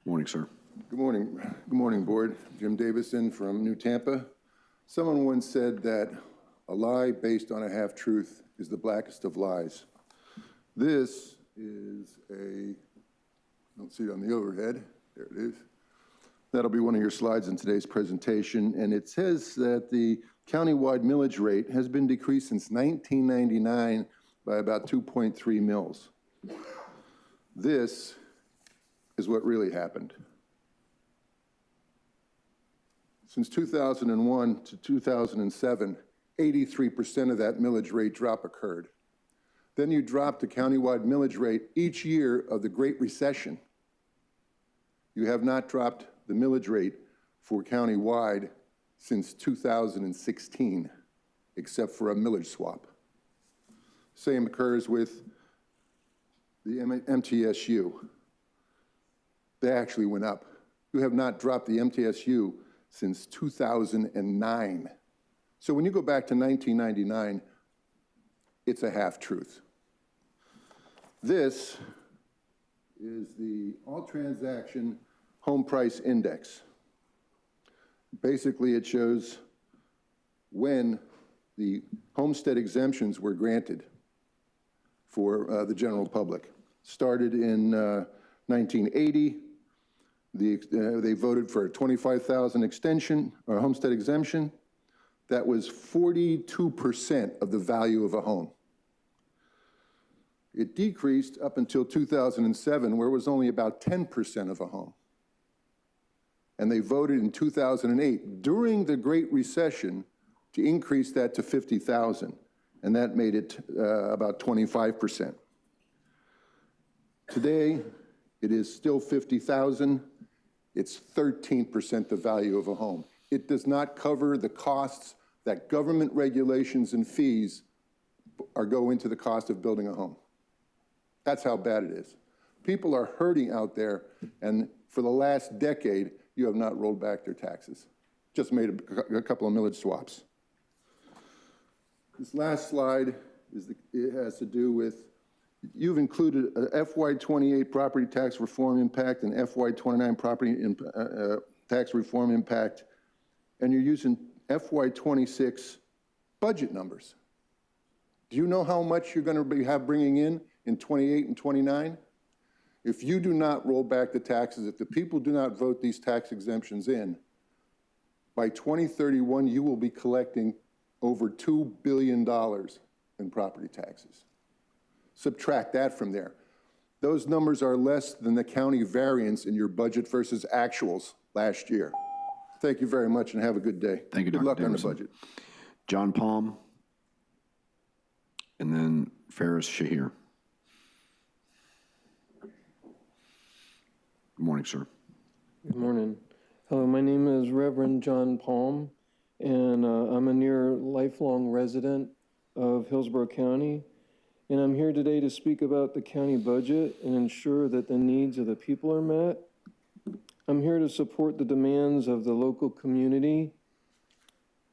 Morning, sir. Good morning. Good morning, board. Jim Davison from New Tampa. Someone once said that a lie based on a half-truth is the blackest of lies. This is I don't see it on the overhead. There it is. That'll be one of your slides in today's presentation, and it says that the countywide millage rate has been decreased since 1999 by about 2.3 mils. This is what really happened. Since 2001 to 2007, 83% of that millage rate drop occurred. Then you dropped the countywide millage rate each year of the Great Recession. You have not dropped the millage rate for countywide since 2016, except for a millage swap. Same occurs with the MTSU. They actually went up. You have not dropped the MTSU since 2009. So when you go back to 1999, it's a half-truth. This is the all-transaction home price index. Basically, it shows when the homestead exemptions were granted for the general public. Started in 1980. They voted for a 25,000 extension or homestead exemption. That was 42% of the value of a home. It decreased up until 2007, where it was only about 10% of a home. And they voted in 2008, during the Great Recession, to increase that to 50,000, and that made it about 25%. Today, it is still 50,000. It's 13% the value of a home. It does not cover the costs that government regulations and fees go into the cost of building a home. That's how bad it is. People are hurting out there, and for the last decade, you have not rolled back their taxes. Just made a couple of millage swaps. This last slide it has to do with, you've included a FY28 property tax reform impact and FY29 property tax reform impact, and you're using FY26 budget numbers. Do you know how much you're going to have bringing in 28 and 29? If you do not roll back the taxes, if the people do not vote these tax exemptions in, by 2031, you will be collecting over $2 billion in property taxes. Subtract that from there. Those numbers are less than the county variance in your budget versus actuals last year. Thank you very much and have a good day. Thank you, Dr. Dr. Good luck Davison. on the budget. John Palm, and then Ferris Shahir. Good morning, sir. Good morning. Hello, my name is Reverend John Palm, and I'm a near lifelong resident of Hillsborough County. and I'm here today to speak about the county budget and ensure that the needs of the people are met. I'm here to support the demands of the local community,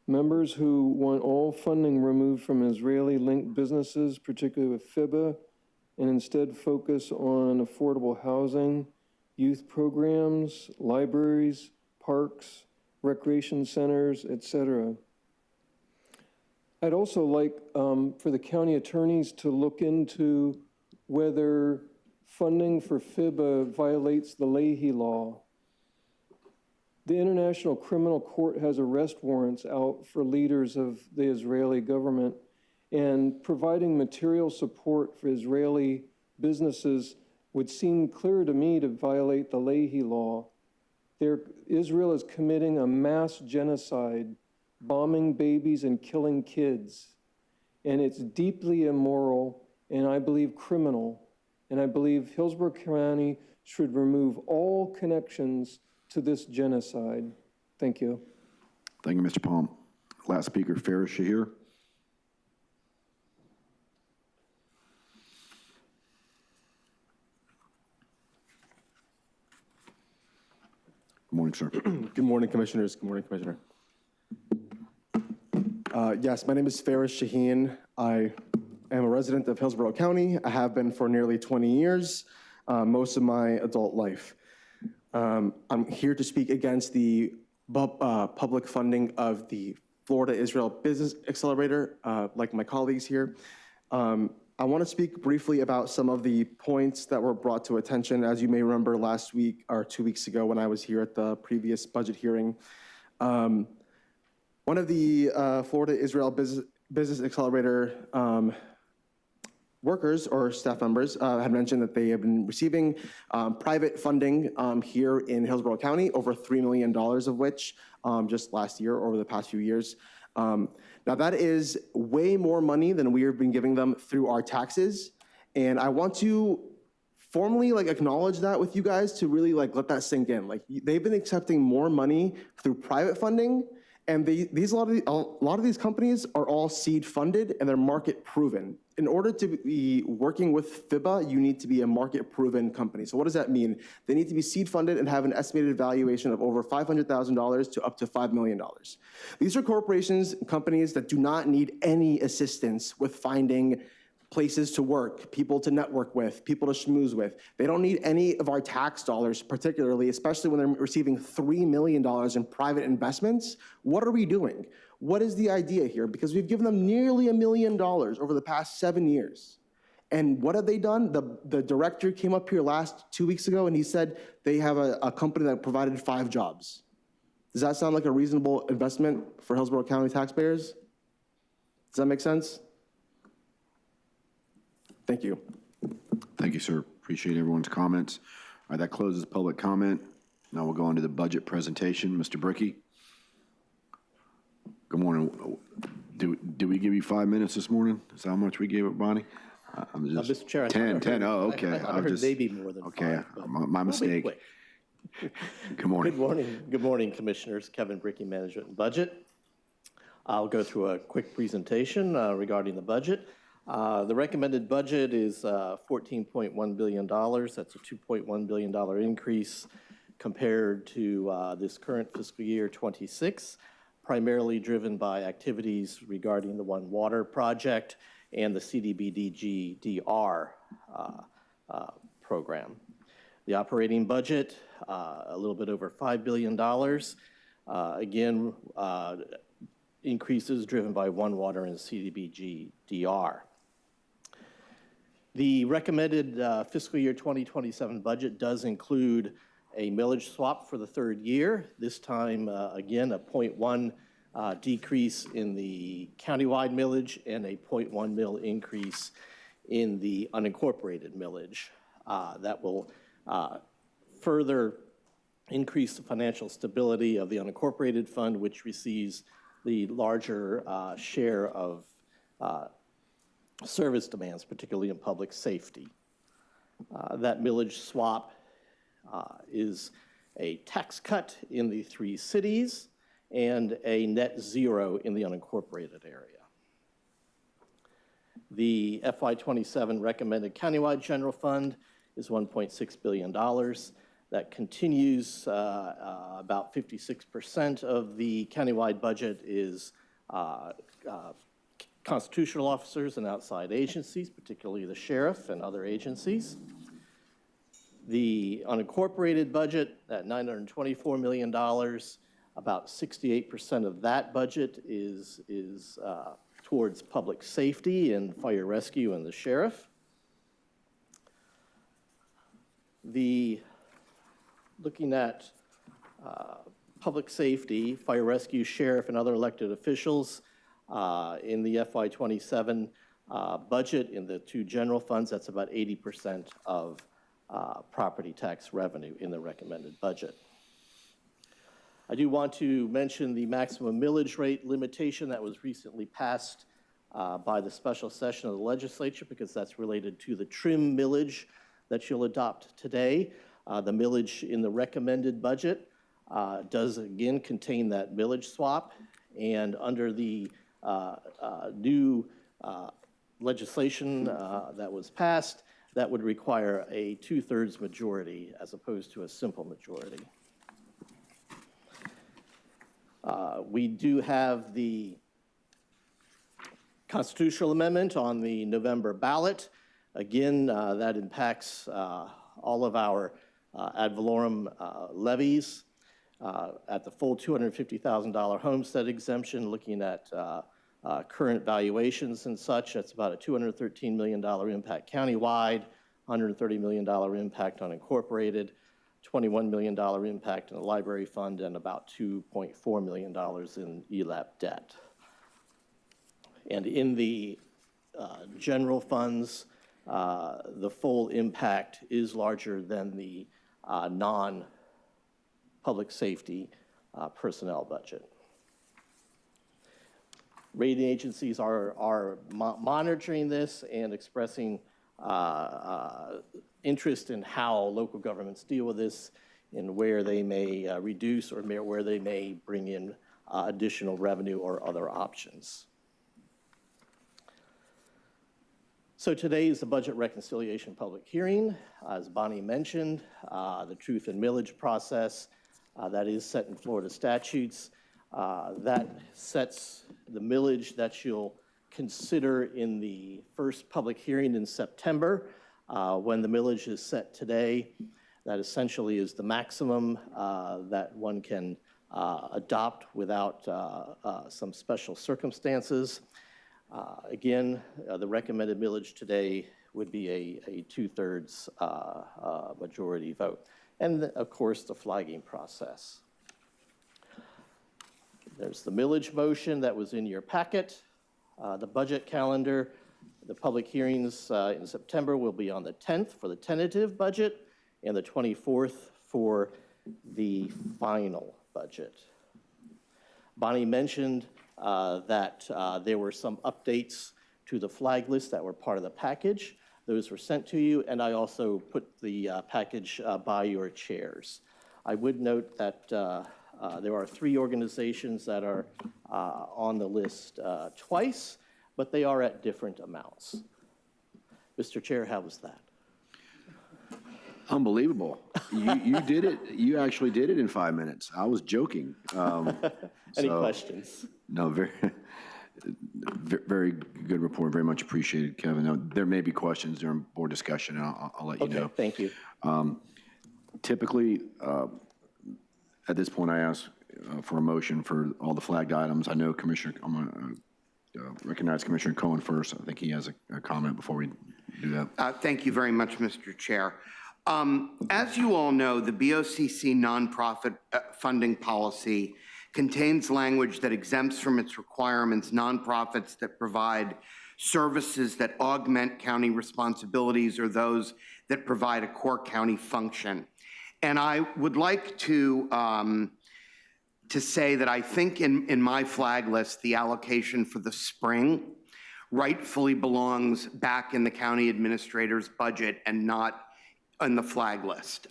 members who want all funding removed from Israeli-linked businesses, particularly with FIBA, and instead focus on affordable housing, youth programs, libraries, parks, recreation centers, etc. I'd also like for the county attorneys to look into whether funding for FIBA violates the Leahy law. The International Criminal Court has arrest warrants out for leaders of the Israeli government, and providing material support for Israeli businesses would seem clear to me to violate the Leahy law. Israel is committing a mass genocide, bombing babies and killing kids, and it's deeply immoral and I believe criminal, and I believe Hillsborough County should remove all connections to this genocide. Thank you. Thank you, Mr. Palm. Last speaker, Farah Shahir. Good morning, sir. Good morning, Commissioners. Good morning, Commissioner. Yes, my name is Farah Shaheen. I am a resident of Hillsborough County. I have been for nearly 20 years, most of my adult life. I'm here to speak against the public funding of the Florida Israel Business Accelerator, like my colleagues here. I want to speak briefly about some of the points that were brought to attention. As you may remember last week or 2 weeks ago when I was here at the previous budget hearing, one of the Florida Israel Business Accelerator workers or staff members had mentioned that they have been receiving private funding here in Hillsborough County, over $3 million of which just last year, over the past few years. Now that is way more money than we have been giving them through our taxes. And I want to formally acknowledge that with you guys to really let that sink in. They've been accepting more money through private funding, and a lot of these companies are all seed funded and they're market proven. In order to be working with FIBA, you need to be a market proven company. So what does that mean? They need to be seed funded and have an estimated valuation of over $500,000 to up to $5 million. These are corporations, companies that do not need any assistance with finding places to work, people to network with, people to schmooze with. They don't need any of our tax dollars, particularly, especially when they're receiving $3 million in private investments. What are we doing? What is the idea here? Because we've given them nearly $1 million over the past 7 years. And what have they done? The director came up here 2 weeks ago and he said they have a company that provided 5 jobs. Does that sound like a reasonable investment for Hillsborough County taxpayers? Does that make sense? Thank you. Thank you, sir. Appreciate everyone's comments. All right, that closes public comment. Now we'll go on to the budget presentation. Mr. Brickey. Good morning. Do we give you 5 minutes this morning? Is that how much we gave it, Bonnie? I'm just Mr. Chair, 10. Oh, okay. I heard maybe more than 5. My mistake. Good morning. Good morning, Commissioners. Kevin Brickey, Management and Budget. I'll go through a quick presentation regarding the budget. The recommended budget is $14.1 billion. That's a $2.1 billion increase compared to this current fiscal year 26, primarily driven by activities regarding the One Water project and the CDBG-DR program. The operating budget, a little bit over $5 billion. Again, increases driven by One Water and CDBG-DR. The recommended fiscal year 2027 budget does include a millage swap for the 3rd year. This time, again, a 0.1 decrease in the countywide millage and a 0.1 mil increase in the unincorporated millage. That will further increase the financial stability of the unincorporated fund, which receives the larger share of service demands, particularly in public safety. That millage swap is a tax cut in the 3 cities and a net zero in the unincorporated area. The FY27 recommended countywide general fund is $1.6 billion. That continues about 56% of the countywide budget is constitutional officers and outside agencies, particularly the sheriff and other agencies. The unincorporated budget at $924 million, about 68% of that budget is towards public safety and fire rescue and the sheriff. Looking at public safety, fire rescue, sheriff, and other elected officials in the FY27 budget in the two general funds, that's about 80% of property tax revenue in the recommended budget. I do want to mention the maximum millage rate limitation that was recently passed by the special session of the legislature, because that's related to the trim millage that you'll adopt today. The millage in the recommended budget does again contain that millage swap, and under the new legislation that was passed, that would require a 2/3 majority as opposed to a simple majority. We do have the constitutional amendment on the November ballot. Again, that impacts all of our ad valorem levies. At the full $250,000 homestead exemption, looking at current valuations and such, that's about a $213 million impact countywide, $130 million impact on incorporated, $21 million impact in the library fund, and about $2.4 million in ELAP debt. And in the general funds, the full impact is larger than the non-public safety personnel budget. Rating agencies are monitoring this and expressing interest in how local governments deal with this and where they may reduce or where they may bring in additional revenue or other options. So today is the budget reconciliation public hearing. As Bonnie mentioned, the truth and millage process that is set in Florida statutes. That sets the millage that you'll consider in the first public hearing in September. When the millage is set today, that essentially is the maximum that one can adopt without some special circumstances. Again, the recommended millage today would be a 2/3 majority vote. And of course, the flagging process. There's the millage motion that was in your packet. The budget calendar, the public hearings in September will be on the 10th for the tentative budget and the 24th for the final budget. Bonnie mentioned that there were some updates to the flag list that were part of the package. Those were sent to you, and I also put the package by your chairs. I would note that there are 3 organizations that are on the list twice, but they are at different amounts. Mr. Chair, how was that? Unbelievable. You did it. You actually did it in 5 minutes. I was joking. Any questions? No, very good report. Very much appreciated, Kevin. Now, there may be questions during board discussion, and I'll let you know. Okay, thank you. Typically, at this point, I ask for a motion for all the flagged items. I know Commissioner, I'm going to recognize Commissioner Cohen first. I think he has a comment before we do that. Thank you very much, Mr. Chair. As you all know, the BOCC nonprofit funding policy contains language that exempts from its requirements nonprofits that provide services that augment county responsibilities or those that provide a core county function. And I would like to say that I think in my flag list, the allocation for the spring rightfully belongs back in the county administrator's budget and not on the flag list.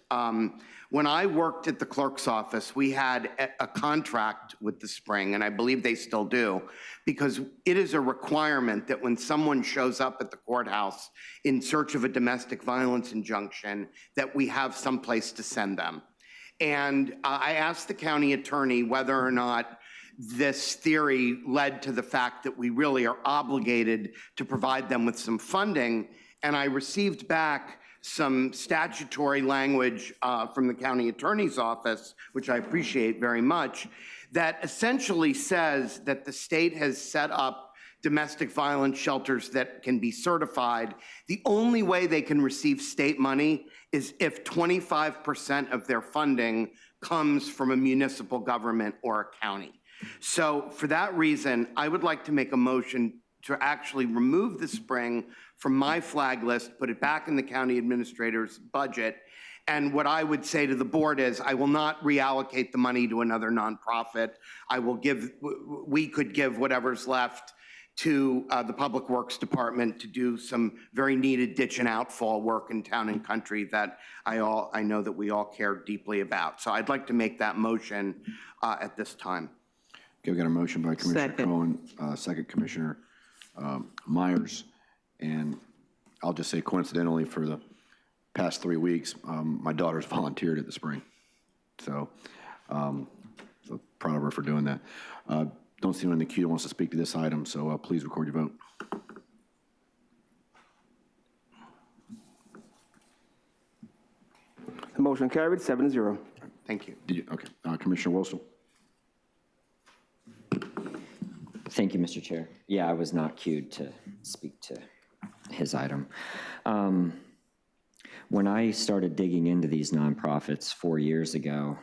When I worked at the clerk's office, we had a contract with the Spring, and I believe they still do, because it is a requirement that when someone shows up at the courthouse in search of a domestic violence injunction, that we have someplace to send them. And I asked the county attorney whether or not this theory led to the fact that we really are obligated to provide them with some funding, and I received back some statutory language from the county attorney's office, which I appreciate very much, that essentially says that the state has set up domestic violence shelters that can be certified. The only way they can receive state money is if 25% of their funding comes from a municipal government or a county. So for that reason, I would like to make a motion to actually remove the Spring from my flag list, put it back in the county administrator's budget. And what I would say to the board is I will not reallocate the money to another nonprofit. We could give whatever's left to the Public Works Department to do some very needed ditch and outfall work in town and country that I know that we all care deeply about. So I'd like to make that motion at this time. Okay, we got a motion by Commissioner Cohen, second Commissioner Myers. And I'll just say coincidentally for the past 3 weeks, my daughter's volunteered at the Spring. So, so proud of her for doing that. Don't see anyone in the queue that wants to speak to this item, so please record your vote. The motion carried 7-0. Thank you. Did you? Okay, Commissioner Wilson. Thank you, Mr. Chair. Yeah, I was not queued to speak to his item. When I started digging into these nonprofits 4 years ago,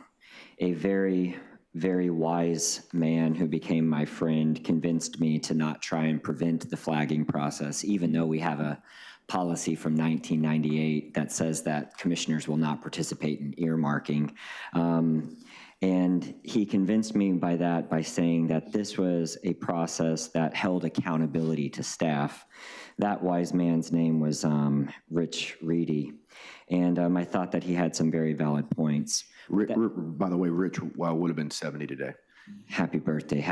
a very, very wise man who became my friend convinced me to not try and prevent the flagging process, even though we have a policy from 1998 that says that commissioners will not participate in earmarking. And he convinced me by saying that this was a process that held accountability to staff. That wise man's name was Rich Reedy. And I thought that he had some very valid points. By the way, Rich would have been 70 today. Happy birthday,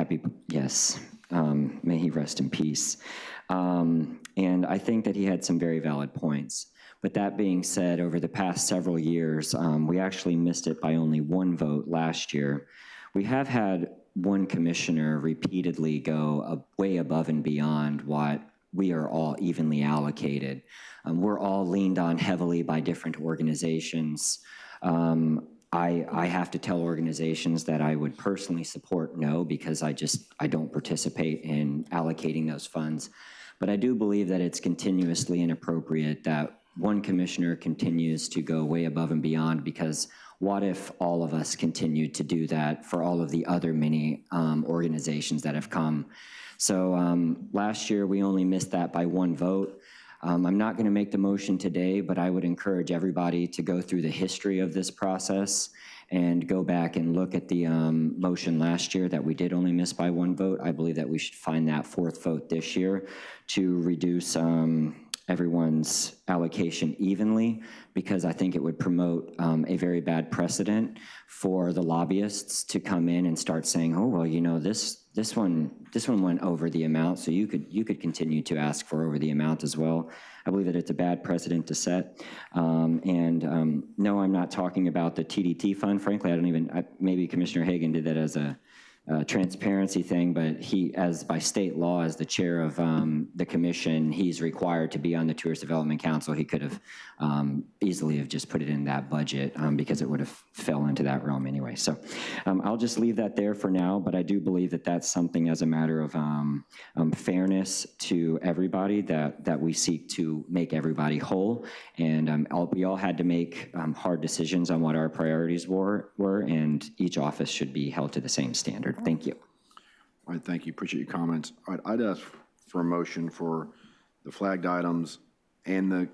yes. May he rest in peace. And I think that he had some very valid points. But that being said, over the past several years, we actually missed it by only 1 vote last year. We have had one commissioner repeatedly go way above and beyond what we are all evenly allocated. We're all leaned on heavily by different organizations. I have to tell organizations that I would personally support no, because I don't participate in allocating those funds. But I do believe that it's continuously inappropriate that one commissioner continues to go way above and beyond, because what if all of us continued to do that for all of the other many organizations that have come? So last year we only missed that by 1 vote. I'm not going to make the motion today, but I would encourage everybody to go through the history of this process and go back and look at the motion last year that we did only miss by 1 vote. I believe that we should find that 4th vote this year to reduce everyone's allocation evenly, because I think it would promote a very bad precedent for the lobbyists to come in and start saying, oh, well, you know, this one went over the amount, so you could continue to ask for over the amount as well. I believe that it's a bad precedent to set. No, I'm not talking about the TDT fund. Frankly, maybe Commissioner Hagan did that as a transparency thing, but he, as by state law, as the chair of the commission, he's required to be on the Tourist Development Council. He could have easily have just put it in that budget because it would have fell into that realm anyway. So I'll just leave that there for now, but I do believe that that's something as a matter of fairness to everybody that we seek to make everybody whole. And we all had to make hard decisions on what our priorities were, and each office should be held to the same standard. Thank you. All right, thank you. Appreciate your comments. All right, I'd ask for a motion for the flagged items and the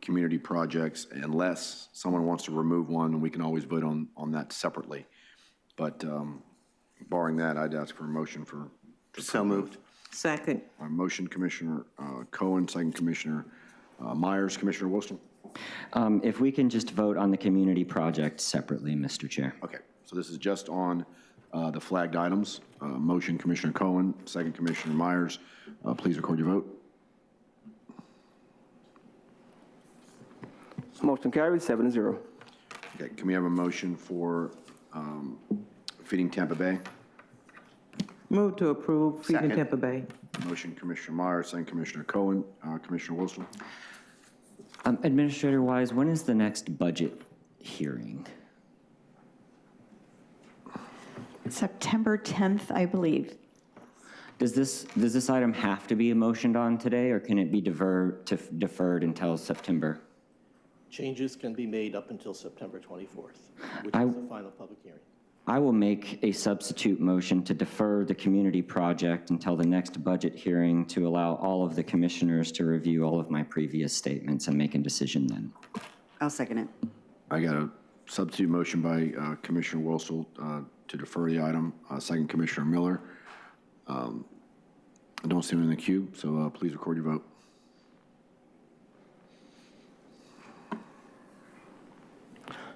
community projects, unless someone wants to remove one, and we can always vote on that separately. But barring that, I'd ask for a motion for. So moved. Second. Motion, Commissioner Cohen, second Commissioner Myers. Commissioner Wilson. If we can just vote on the community project separately, Mr. Chair. Okay, so this is just on the flagged items. Motion, Commissioner Cohen, second, Commissioner Myers. Please record your vote. Motion carried, 7-0. Okay, can we have a motion for feeding Tampa Bay? Move to approve feeding Second. Tampa Bay. Motion, Commissioner Myers, second, Commissioner Cohen. Commissioner Wilson? Administrator Wise, when is the next budget hearing? September 10th, I believe. Does this item have to be motioned on today, or can it be deferred until September? Changes can be made up until September 24th, which is the final public hearing. I will make a substitute motion to defer the community project until the next budget hearing to allow all of the commissioners to review all of my previous statements and make a decision then. I'll second it. I got a substitute motion by Commissioner Wilson to defer the item. Second, Commissioner Miller. I don't see him in the queue, so please record your vote.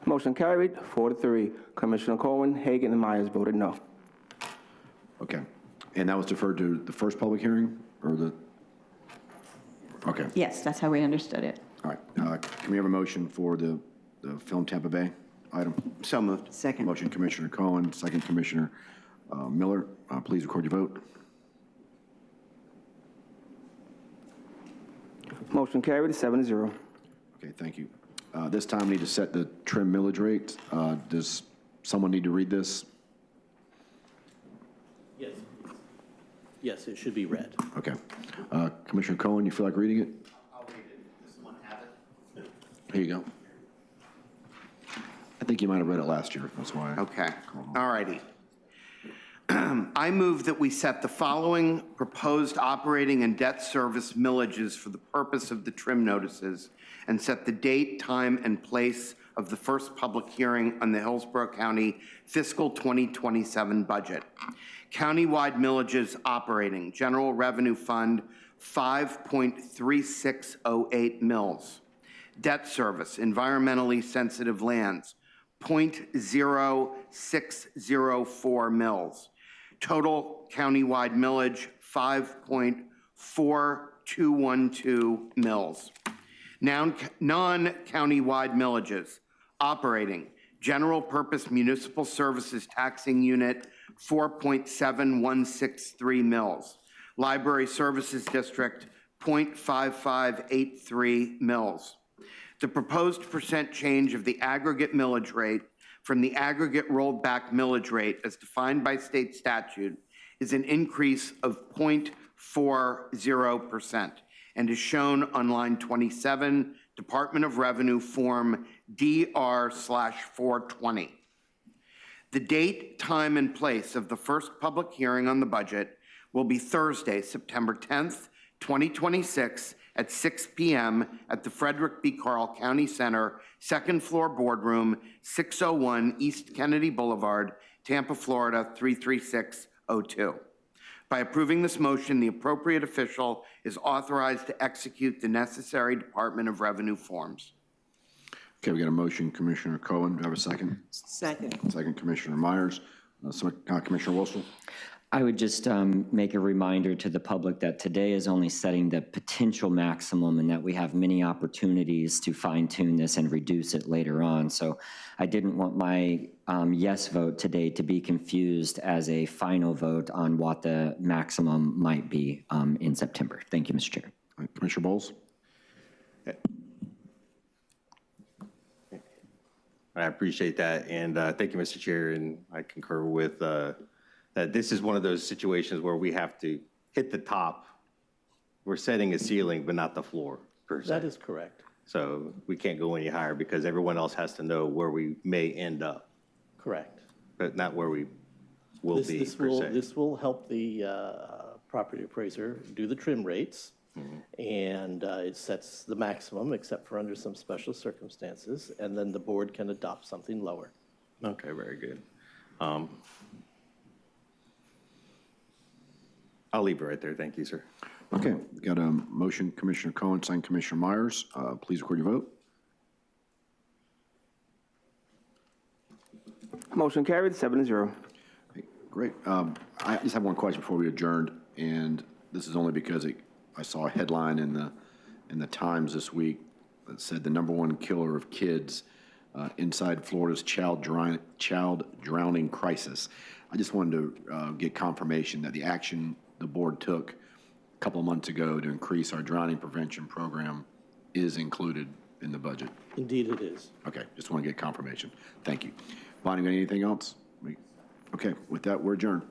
Motion carried, 4-3. Commissioner Cohen, Hagan, and Myers voted no. Okay. And that was deferred to the first public hearing, or the? Okay. Yes, that's how we understood it. All right. Can we have a motion for the Film Tampa Bay item? So moved. Second. Motion, Commissioner Cohen, second, Commissioner Miller. Please record your vote. Motion carried, 7-0. Okay, thank you. This time we need to set the trim millage rate. Does someone need to read this? Yes. Yes, it should be read. Okay. Commissioner Cohen, you feel like reading it? I'll read it. Does someone have it? Here you go. I think you might have read it last year, that's why. Okay, all righty. I move that we set the following proposed operating and debt service millages for the purpose of the trim notices and set the date, time, and place of the first public hearing on the Hillsborough County fiscal 2027 budget. Countywide millages operating, General Revenue Fund, 5.3608 mills. Debt service, environmentally sensitive lands, 0.0604 mills. Total countywide millage, 5.4212 mills. Non-countywide millages, operating, general purpose municipal services taxing unit, 4.7163 mills. Library services district, 0.5583 mills. The proposed percent change of the aggregate millage rate from the aggregate rolled back millage rate as defined by state statute is an increase of 0.40% and is shown on line 27, Department of Revenue Form DR/420. The date, time, and place of the first public hearing on the budget will be Thursday, September 10th, 2026 at 6 p.m. at the Frederick B. Carl County Center, second floor boardroom, 601 East Kennedy Boulevard, Tampa, Florida, 33602. By approving this motion, the appropriate official is authorized to execute the necessary Department of Revenue forms. Okay, we got a motion, Commissioner Cohen. Do I have a second? Second. Second, Commissioner Myers. Commissioner Wilson? I would just make a reminder to the public that today is only setting the potential maximum and that we have many opportunities to fine tune this and reduce it later on. So I didn't want my yes vote today to be confused as a final vote on what the maximum might be in September. Thank you, Mr. Chair. Commissioner Bowles? I appreciate that, and thank you, Mr. Chair, and I concur with that this is one of those situations where we have to hit the top. We're setting a ceiling, but not the floor, per se. That is correct. So we can't go any higher because everyone else has to know where we may end up, Correct. but not where we will be, per se. This will help the property appraiser do the trim rates, and it sets the maximum, except for under some special circumstances, and then the board can adopt something lower. Okay, very good. I'll leave it right there. Thank you, sir. Okay, we got a motion, Commissioner Cohen, second, Commissioner Myers. Please record your vote. Motion carried, 7-0. Great. I just have one question before we adjourn, and this is only because I saw a headline in the Times this week that said the #1 killer of kids inside Florida's child drowning crisis. I just wanted to get confirmation that the action the board took a couple of months ago to increase our drowning prevention program is included in the budget. Indeed it is. Okay, just want to get confirmation. Thank you. Bonnie, anything else? Okay, with that, we're adjourned.